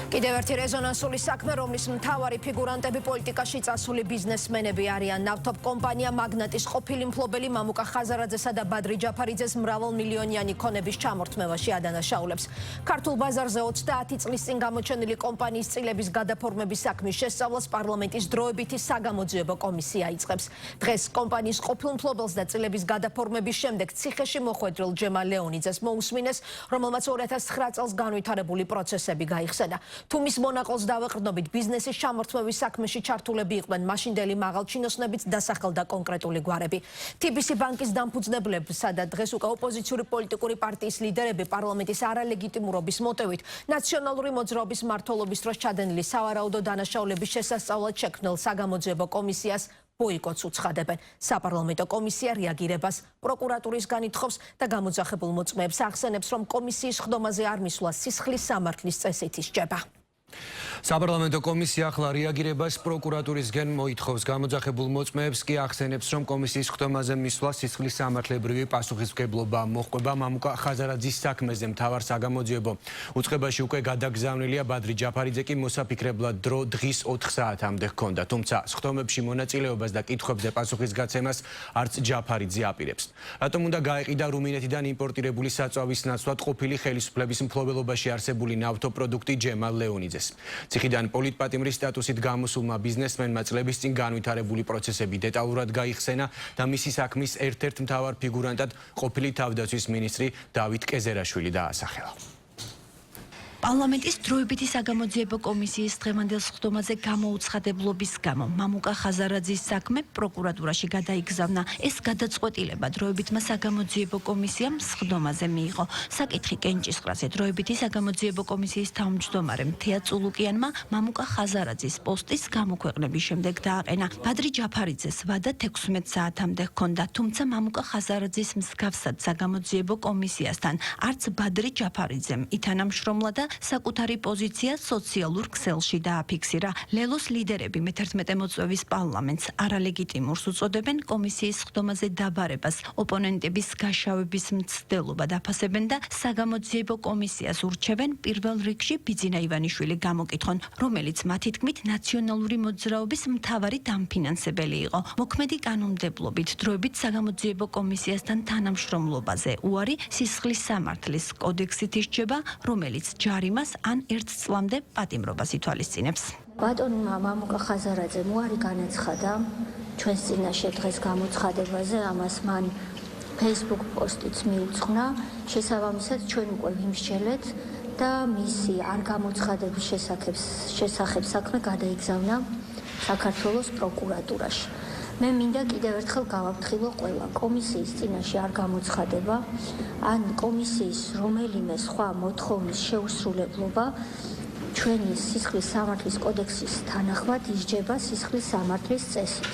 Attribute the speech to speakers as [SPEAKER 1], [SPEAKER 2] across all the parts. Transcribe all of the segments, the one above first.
[SPEAKER 1] კიდევ ერთი რეზონანსული საქმე, რომლის მთავარი ფიგურანტები პოლიტიკაში წასული ბიზნესმენები არიან. ნავთობ კომპანია მაგნატის ყოფილი მფლობელი მამუკა ხაზარაძესა და ბადრი ჯაფარიძეს მრავალმილიონიანი ქონების ჩამორთმევაში ადანაშაულებს. ქართულ ბაზარზე 30 წლის წინ გამოჩენილი კომპანიის წილების გადაფორმების საქმის შესწავლას პარლამენტის დროებითი საგამოძიებო კომისია იწყებს. დღეს კომპანიის ყოფილ მფლობელს და წილების გადაფორმების შემდეგ ციხეში მოხვედრილ ჯემალ ლეონიძეს მოусმინეს, რომელმაც 2009 წელს განვითარებული პროცესები გაიხსენა. თუ მის მონაყოლს დავეყრდნობით ბიზნესის ჩამორთმევის საქმეში ჩართულები იყვნენ მაშინდელი მაღალჩინოსნებიც დასახელდა კონკრეტული გვარები. TBC ბანკის დამფუძნებლებსა და დღეს უკვე ოპოზიციური პოლიტიკური პარტიის ლიდერები პარლამენტის არალეგიტიმურობის მოტივით ნაციონალური მოძრაობის მმართველობის დროს ჩადენილი სავარაუდო დანაშაულების შესასწავლად შექმნილ საგამოძიებო კომისიას ბოიკოტს უცხადებენ. საპარლამენტო კომისია რეაგირებას პროკურატურისგან ითხოვს და გამოძახებულ მოწმეებს ახსენებს, რომ კომისიის ხდომაზე არ მისვლა სისხლის სამართლის წესით ისჯება.
[SPEAKER 2] საპარლამენტო კომისია ახლა რეაგირებას პროკურატურისგან მოითხოვს. გამოძახებულ მოწმეებს კი ახსენებს, რომ კომისიის ხდომაზე მისვლა სისხლის სამართლებრივი პასუხისმგებლობა მოჰყვება მამუკა ხაზარაძის საქმეზე. მთავარ საგამოძიებო უწყებაში უკვე გადაგზავნილია ბადრი ჯაფარიძე კი მოსაფიქრებლად დრო დღის 4 საათამდე ჰქონდა. თუმცა სხდომებში მონაწილეობას და კითხვებზე პასუხისგაცემას არც ჯაფარიძე აპირებს. რატომ უნდა გაეყიდა რუმინეთიდან იმპორტირებული საწვავის ნაცვლად ყოფილი ხელისუფლების მფლობელობაში არსებული ნავთობპროდუქტი ჯემალ ლეონიძეს. ციხიდან პოლიტპატიმრის სტატუსით გამოსულმა ბიზნესმენმა წლების წინ განვითარებული პროცესები დეტალურად გაიხსენა და მისი საქმის ერთ-ერთ მთავარ ფიგურანტად ყოფილი თავდაცვის მინისტრი დავით კეზერაშვილი დაასახელა.
[SPEAKER 3] პარლამენტის დროებითი საგამოძიებო კომისიის დღევანდელ სხდომაზე გამოუცხადებლობის გამო მამუკა ხაზარაძის საქმე პროკურატურაში გადაიგზავნა. ეს გადაწყვეტილება დროებითმა საგამოძიებო კომისიამ სხდომაზე მიიღო. საკითხი კენჭისყრაზე დროებითი საგამოძიებო კომისიის თავმჯდომარემ თეა წულუკიანმა მამუკა ხაზარაძის პოსტის გამოქვეყნების შემდეგ დააყენა. ბადრი ჯაფარიძეს ვადა 16 საათამდე ჰქონდა, თუმცა მამუკა ხაზარაძის მსგავსად საგამოძიებო კომისიასთან არც ბადრი ჯაფარიძემ ითანამშრომლა და საკუთარი პოზიცია სოციალურ ქსელში დააფიქსირა. ლელოს ლიდერები მე-11 მოწვევის პარლამენტს არალეგიტიმურს უწოდებენ, კომისიის სხდომაზე დაბარებას ოპონენტების გაშავების მცდელობა დაფასებენ და საგამოძიებო კომისიას ურჩევენ პირველ რიგში ბიძინა ივანიშვილი გამოკითხონ, რომელიც მათი თქმით ნაციონალური მოძრაობის მთავარი დამფინანსებელი იყო. მოქმედი კანონმდებლობით დროებით საგამოძიებო კომისიასთან თანამშრომლობაზე უარი სისხლის სამართლის კოდექსით ისჯება, რომელიც ჯარიმას ან 1 წლამდე პატიმრობას ითვალისწინებს.
[SPEAKER 4] ბატონმა მამუკა ხაზარაძემ უარი განაცხადა ჩვენს წინაშე დღეს გამოცხადებაზე, ამას მან Facebook პოსტიც მიუძღვნა. შესაბამისად ჩვენ უკვე ვიმსჯელეთ და მისი არ გამოცხადების შესახებ საქმე გადაიგზავნა საქართველოს პროკურატურაში. მე მინდა კიდევ ერთხელ გავაფრთხილო ყველა კომისიის წინაშე არ გამოცხადება ან კომისიის რომელიმე სხვა მოთხოვნის შეუსრულებლობა ჩვენი სისხლის სამართლის კოდექსის თანახმად ისჯება სისხლის სამართლის წესით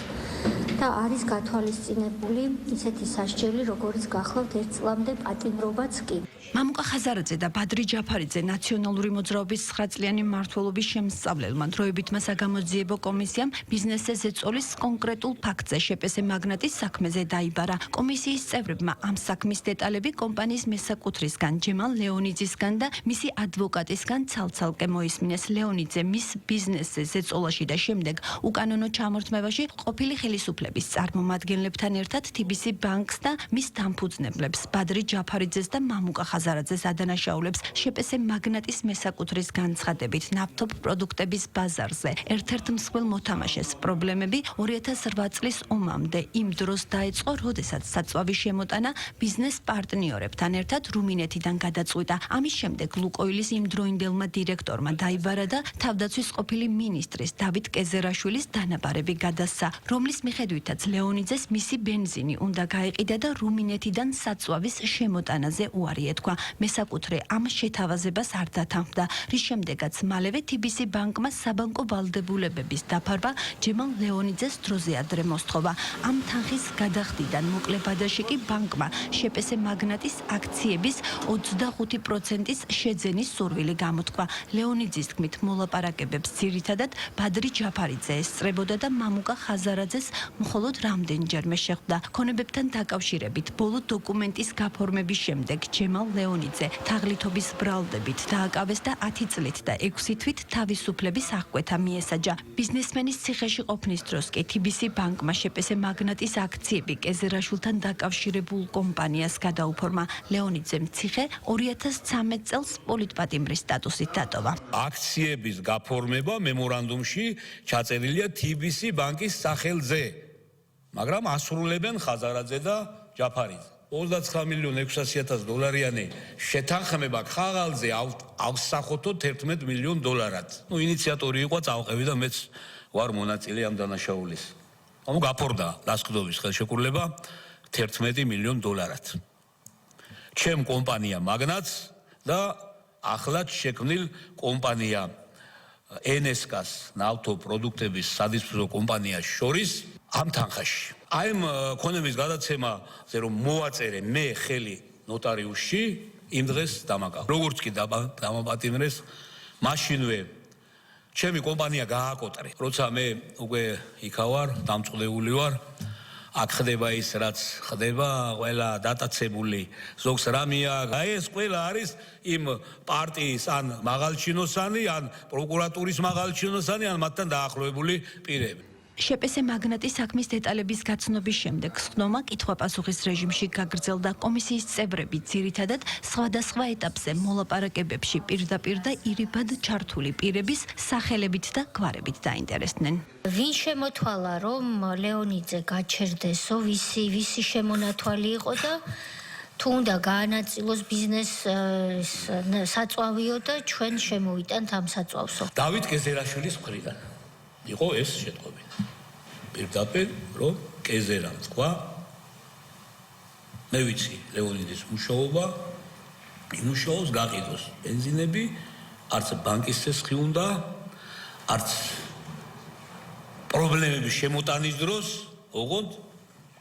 [SPEAKER 4] და არის გათვალისწინებული ისეთი სასჯელი, როგორც გახლავთ 1 წლამდე პატიმრობაც კი.
[SPEAKER 3] მამუკა ხაზარაძე და ბადრი ჯაფარიძე ნაციონალური მოძრაობის 9 წლიანი მმართველობის შემსწავლელმა დროებითმა საგამოძიებო კომისიამ ბიზნესზე ზეწოლის კონკრეტულ ფაქტზე შეპესე მაგნატის საქმეზე დაიბარა. კომისიის წევრებმა ამ საქმის დეტალები კომპანიის მესაკუთრისგან ჯემალ ლეონიძისგან და მისი ადვოკატისგან ცალ-ცალკე მოისმინეს. ლეონიძე მის ბიზნესზე ზეწოლაში და შემდეგ უკანონო ჩამორთმევაში ყოფილი ხელისუფლების წარმომადგენლებთან ერთად TBC ბანკს და მის დამფუძნებლებს ბადრი ჯაფარიძეს და მამუკა ხაზარაძეს ადანაშაულებს შეპესე მაგნატის მესაკუთრის განცხადებით ნავთობ პროდუქტების ბაზარზე ერთ-ერთ მსხვილ მოთამაშეს პრობლემები 2008 წლის ომამდე იმ დროს დაეწყო, როდესაც საწვავის შემოტანა ბიზნეს პარტნიორებთან ერთად რუმინეთიდან გადაწყვიტა. ამის შემდეგ ლუკოილის იმდროინდელმა დირექტორმა დაიბარა და თავდაცვის ყოფილი მინისტრის დავით კეზერაშვილის დანაბარები გადასცა, რომლის მიხედვითაც ლეონიძეს მისი ბენზინი უნდა გაეყიდა და რუმინეთიდან საწვავის შემოტანაზე უარი ეთქვა. მესაკუთრე ამ შეთავაზებას არ დათანხმდა, რის შემდეგაც მალევე TBC ბანკმა საბანკო ვალდებულებების დაფარვა ჯემალ ლეონიძეს დროზე ადრე მოსთხოვა. ამ თანხის გადახდიდან მოკლე ბადაში კი ბანკმა შეპესე მაგნატის აქციების 25%-ის შეძენის სურვილი გამოთქვა. ლეონიძის თქმით, მოლაპარაკებებს ძირითადად ბადრი ჯაფარიძე ესწრებოდა და მამუკა ხაზარაძეს მხოლოდ რამდენჯერმე შეხვდა. ქონებებთან დაკავშირებით ბოლო დოკუმენტის გაფორმების შემდეგ ჯემალ ლეონიძე თაღლითობის ბრალდებით დააკავეს და 10 წლით და 6 თვით თავისუფლების აღკვეთა მიესაჯა. ბიზნესმენის ციხეში ყოფნის დროს კი TBC ბანკმა შეპესე მაგნატის აქციები კეზერაშვილთან დაკავშირებულ კომპანიას გადაუფორმა. ლეონიძემ ციხე 2013 წელს პოლიტპატიმრის სტატუსით დატოვა.
[SPEAKER 5] აქციების გაფორმება მემორანდუმში ჩაწერილია TBC ბანკის სახელზე, მაგრამ ასრულებენ ხაზარაძე და ჯაფარიძე. 29,600,000 დოლარიანი შეთანხმება ხაღალზე ავსახოთო 11 მილიონ დოლარად. ინიციატორი იყო წავყევი და მეც ვარ მონაწილე ამ დანაშაულის. გაფორდა ლასყდობის ხელშეკრულება 11 მილიონ დოლარად. ჩემ კომპანია მაგნატს და ახლად შექმნილ კომპანია NSK-ს ნავთობპროდუქტების სადისფუსო კომპანიას შორის ამ თანხაში. აი ამ ქონების გადაცემაზე რომ მოვაწერე მე ხელი ნოტარიუსში იმ დღეს დამაკავ. როგორც კი დამაპატიმრეს, მაშინვე ჩემი კომპანია გააკოტრე. როცა მე უკვე იქა ვარ, დამწყდეული ვარ, აქ ხდება ის, რაც ხდება, ყველა დატაცებული ზოგს რამეა. აი ეს ყველა არის იმ პარტიის ან მაღალჩინოსანი, ან პროკურატურის მაღალჩინოსანი, ან მათთან დაახლოებული პირები.
[SPEAKER 3] შეპესე მაგნატის საქმის დეტალების გაცნობის შემდეგ სხდომა კითხვა-პასუხის რეჟიმში გაგრძელდა. კომისიის წევრები ძირითადად სხვადასხვა ეტაპზე მოლაპარაკებებში პირდაპირ და ირიბად ჩართული პირების სახელებით და გვარებით დაინტერესდნენ.
[SPEAKER 4] ვინ შემოთვალა, რომ ლეონიძე გაჩერდესო, ვისი შემონათვალი იყო და თუ უნდა გაანაწილოს ბიზნეს საწვავიო და ჩვენ შემოვიტანთ ამ საწვავსო.
[SPEAKER 5] დავით კეზერაშვილის მხრიდან იყო ეს შეტყობინა. პირდაპირ რომ კეზერამ თქვა, მე ვიცი ლეონიძის მუშაობა, იმუშაობს გაყიდოს ბენზინები, არც ბანკის წესხი უნდა, არც პრობლემების შემოტანის დროს, ოღონდ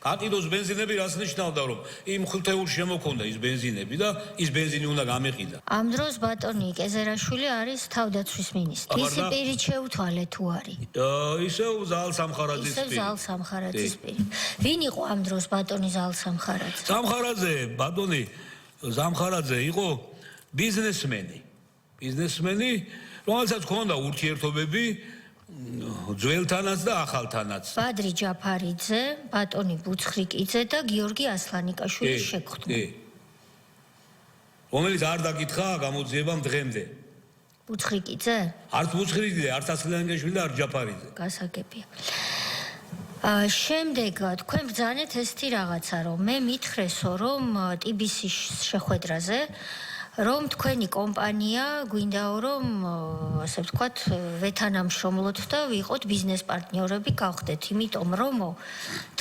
[SPEAKER 5] გაყიდოს ბენზინები რას ნიშნავდა, რომ იმ ხუთეულ შემოქონდა ის ბენზინები და ის ბენზინი უნდა გამეყიდა.
[SPEAKER 4] ამ დროს ბატონი კეზერაშვილი არის თავდაცვის მინისტრი. ისი პირით შეუთვალე თუ არის?
[SPEAKER 5] ისევ ზალ სამხარაძის
[SPEAKER 4] ისევ ზალ სამხარაძის პირით. ვინ იყო ამ დროს ბატონი ზალ სამხარაძე?
[SPEAKER 5] ბატონი ზამხარაძე იყო ბიზნესმენი, რომელსაც ჰქონდა ურთიერთობები ძველთანაც და ახალთანაც.
[SPEAKER 4] ბადრი ჯაფარიძე, ბატონი ბუცხრიკიძე და გიორგი ასლანიკაშვილის შექმნა.
[SPEAKER 5] რომელიც არ დაკითხა გამოძიებამ დღემდე.
[SPEAKER 4] ბუცხრიკიძე?
[SPEAKER 5] არც ბუცხრიკიძე, არც ასლანიკაშვილი და არც ჯაფარიძე.
[SPEAKER 4] გასაგებია. შემდეგ თქვენ ბრძანეთ ესეთი რაღაცა, რომ მე მითხრესო, რომ TBC-ს შეხვედრაზე რომ თქვენი კომპანია გვინდაო რომ ასე ვთქვათ ვეთანამშრომლოთ და ვიყოთ ბიზნეს პარტნიორები გავხდეთ, იმიტომ რომ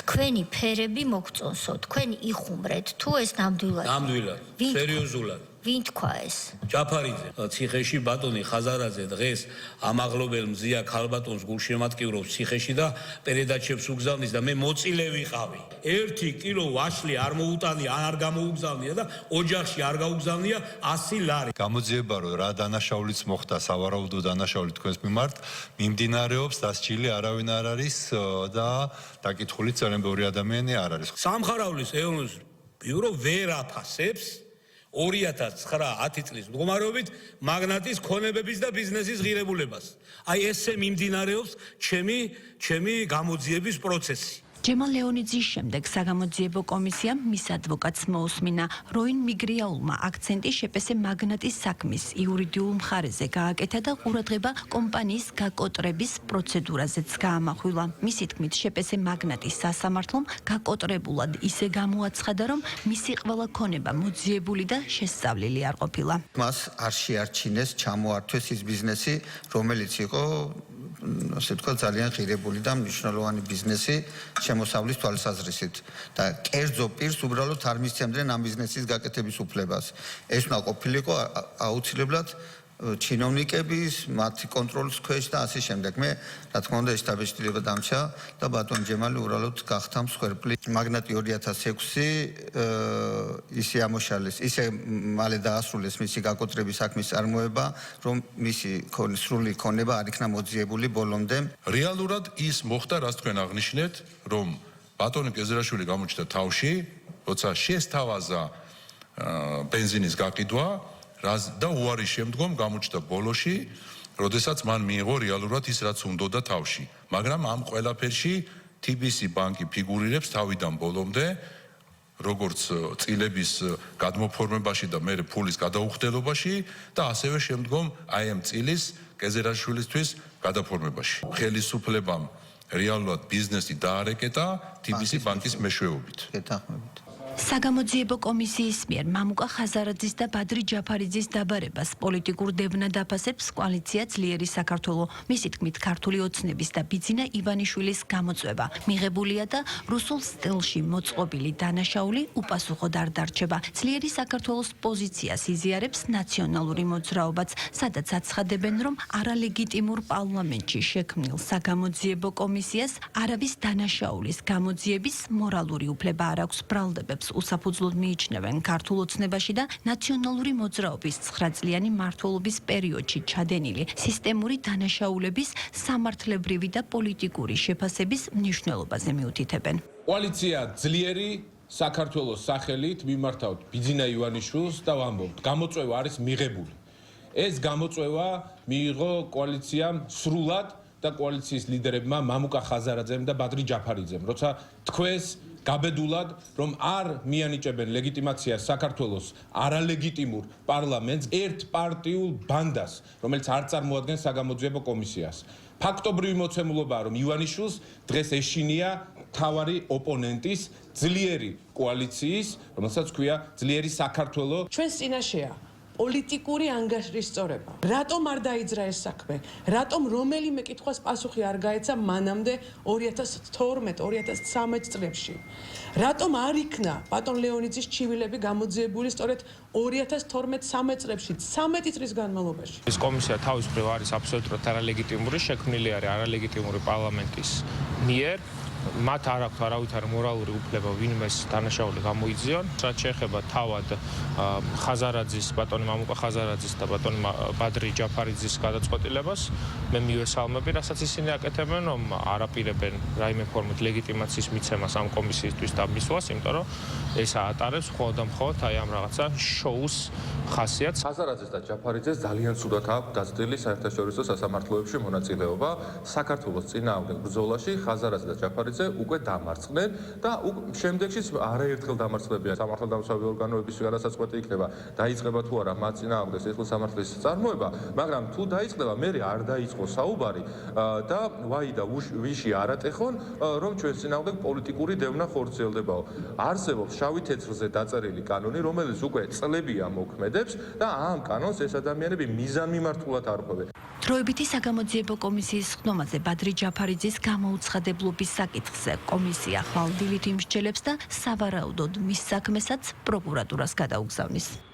[SPEAKER 4] თქვენი ფერები მოგწონსო, თქვენ იხუმრეთ თუ ეს ნამდვილად
[SPEAKER 5] სერიოზულად
[SPEAKER 4] ვინ თქვა ეს?
[SPEAKER 5] ჯაფარიძე ციხეში ბატონი ხაზარაძე დღეს ამაღლობელ მზია ქალბატონს გულშემატკივრობს ციხეში და პერედაჩებს უგზავნის და მე მოწილე ვიყავი. 1 კილო ვაშლი არ მოუტანია, არ გამოუგზავნია და ოჯახში არ გაუგზავნია 100 ლარი.
[SPEAKER 6] გამოძიება რომ რა დანაშაულიც მოხდა, სავარაუდო დანაშაული თქვენს მიმართ მიმდინარეობს, დასჯილი არავინ არ არის და დაკითხული წელენბური ადამიანი არ არის.
[SPEAKER 5] სამხარaulis ეონოს ბიურო ვერ აფასებს 2009-10 წლის მდგომარეობით მაგნატის ქონებების და ბიზნესის ღირებულებას. აი ესე მიმდინარეობს ჩემი გამოძიების პროცესი.
[SPEAKER 3] ჯემალ ლეონიძის შემდეგ საგამოძიებო კომისიამ მის ადვოკატს მოусმინა. როინ მიგრიაულმა აქცენტი შეპესე მაგნატის საქმის იურიდიულ მხარეზე გააკეთა და ყურადღება კომპანიის გაკოტრების პროცედურაზეც გაამახვილა. მისი თქმით, შეპესე მაგნატის სასამართლომ გაკოტრებულად ისე გამოაცხადა, რომ მისი ყველა ქონება მოძიებული და შესწავლილი არ ყოფილა.
[SPEAKER 7] მას არ შეარჩინეს ჩამოართვეს ის ბიზნესი, რომელიც იყო ასე თქვა ძალიან ღირებული და მნიშვნელოვანი ბიზნესი შემოსავლის თვალსაზრისით და კერძო პირს უბრალოდ არ მისცემდნენ ამ ბიზნესის გაკეთების უფლებას. ეს უნდა ყოფილიყო აუცილებლად ჩინოვნიკების, მათი კონტროლის ქვეშ და ასე შემდეგ. მე რა თქმა უნდა ეს დაბეჭდილება დამჩა და ბატონ ჯემალი უბრალოდ გახდა მსხვერპლი. მაგნატი 2006 ისე ამოშალეს, ისე მალე დაასრულეს მისი გაკოტრების საქმის წარმოება, რომ მისი სრული ქონება არ იქნა მოძიებული ბოლომდე.
[SPEAKER 8] რეალურად ის მოხდა, რაც თქვენ აღნიშნეთ, რომ ბატონი კეზერაშვილი გამოჩნდა თავში, როცა შესთავაზა ბენზინის გაყიდვა და უარის შემდგომ გამოჩნდა ბოლოში, როდესაც მან მიიღო რეალურად ის, რაც უნდოდა თავში. მაგრამ ამ ყველაფერში TBC ბანკი ფიგურირებს თავიდან ბოლომდე, როგორც წილების გადმოფორმებაში და მე ფულის გადაუხდელობაში და ასევე შემდგომ აი ამ წილის კეზერაშვილისთვის გადაფორმებაში. ხელისუფლებამ რეალურად ბიზნესი დაარეკეტა TBC ბანკის მეშვეობით.
[SPEAKER 7] გეთანხმებით.
[SPEAKER 3] საგამოძიებო კომისიის მიერ მამუკა ხაზარაძის და ბადრი ჯაფარიძის დაბარებას პოლიტიკურ დევნად აფასებს კოალიცია ძლიერი საქართველო. მისი თქმით, ქართული ოცნების და ბიძინა ივანიშვილის გამოწვევა მიღებულია და რუსულ სტილში მოწყობილი დანაშაული უპასუხოდ არ დარჩება. ძლიერი საქართველოს პოზიციას იზიარებს ნაციონალური მოძრაობაც, სადაც აცხადებენ, რომ არალეგიტიმურ პარლამენტში შექმნილ საგამოძიებო კომისიას არავის დანაშაულის გამოძიების მორალური უფლება არ აქვს. ბრალდებებს უსაფუძვლოდ მიიჩნევენ ქართულ ოცნებაში და ნაციონალური მოძრაობის 9 წლიანი მმართველობის პერიოდში ჩადენილი სისტემური დანაშაულების სამართლებრივი და პოლიტიკური შეფასების მნიშვნელობაზე მიუთითებენ.
[SPEAKER 9] კოალიცია ძლიერი საქართველოს სახელით მიმართავთ ბიძინა ივანიშვილს და ვამბობთ, გამოწვევა არის მიღებული. ეს გამოწვევა მიიღო კოალიციამ სრულად და კოალიციის ლიდერებმა მამუკა ხაზარაძემ და ბადრი ჯაფარიძემ, როცა თქვენს გაბედულად, რომ არ მიანიჭებენ ლეგიტიმაციას საქართველოს არალეგიტიმურ პარლამენტს, ერთ პარტიულ ბანდას, რომელიც არ წარმოადგენს საგამოძიებო კომისიას. ფაქტობრივი მოცემულობაა, რომ ივანიშვილს დღეს ეშინია მთავარი ოპონენტის ძლიერი კოალიციის, რომელსაც ქვია ძლიერი საქართველო.
[SPEAKER 10] ჩვენს წინაშეა პოლიტიკური ანგარიშის სწორება. რატომ არ დაიძრა ეს საქმე? რატომ რომელიმე კითხვას პასუხი არ გაეცა მანამდე 2012-2013 წლებში? რატომ არ იქნა ბატონ ლეონიძის ჩივილები გამოძიებული სწორედ 2012-13 წლებში, 13 წლის განმავლობაში?
[SPEAKER 11] ეს კომისია თავის მხრივ არის აბსოლუტურად არალეგიტიმური, შექმნილი არის არალეგიტიმური პარლამენტის მიერ. მათ არ აქვთ არავითარი მორალური უფლება ვინმეს დანაშაული გამოიძიონ. რაც შეეხება თავად ხაზარაძის, ბატონი მამუკა ხაზარაძის და ბატონი ბადრი ჯაფარიძის გადაწყვეტილებას, მე მივესალმები, რასაც ისინი აკეთებენ, რომ არაპირებენ რაიმე ფორმით ლეგიტიმაციის მიცემას ამ კომისიისთვის და მისვლას, იმიტომ რომ ეს ატარებს მხოლოდ და მხოლოდ აი ამ რაღაცა შოუს ხასიათს.
[SPEAKER 12] ხაზარაძეს და ჯაფარიძეს ძალიან ცუდად აქვს გაზრდილი საერთაშორისო სასამართლოებში მონაწილეობა. საქართველოს წინააღმდეგ ბრძოლაში ხაზარაძე და ჯაფარიძე უკვე დამარცხდნენ და შემდეგშიც არაერთხელ დამარცხებიან სამართალდამცავი ორგანოების გადასაწყვეტი იქნება დაიწყება თუ არა მათ წინააღმდეგ ეს სამართლის წარმოება, მაგრამ თუ დაიწყება, მე არ დაიწყო საუბარი და ვაი და ვიში არატეხონ, რომ ჩვენ წინააღმდეგ პოლიტიკური დევნა ხორციელდებაო. არსებობს შავი თეთრზე დაწერილი კანონი, რომელიც უკვე წლებია მოქმედებს და ამ კანონს ეს ადამიანები მიზანმიმართულად არღვევენ.
[SPEAKER 3] დროებითი საგამოძიებო კომისიის ხდომაზე ბადრი ჯაფარიძის გამოუცხადებლობის საკითხზე კომისია ხვალ დილით იმსჯელებს და სავარაუდოდ მის საქმესაც პროკურატურას გადაუგზავნის.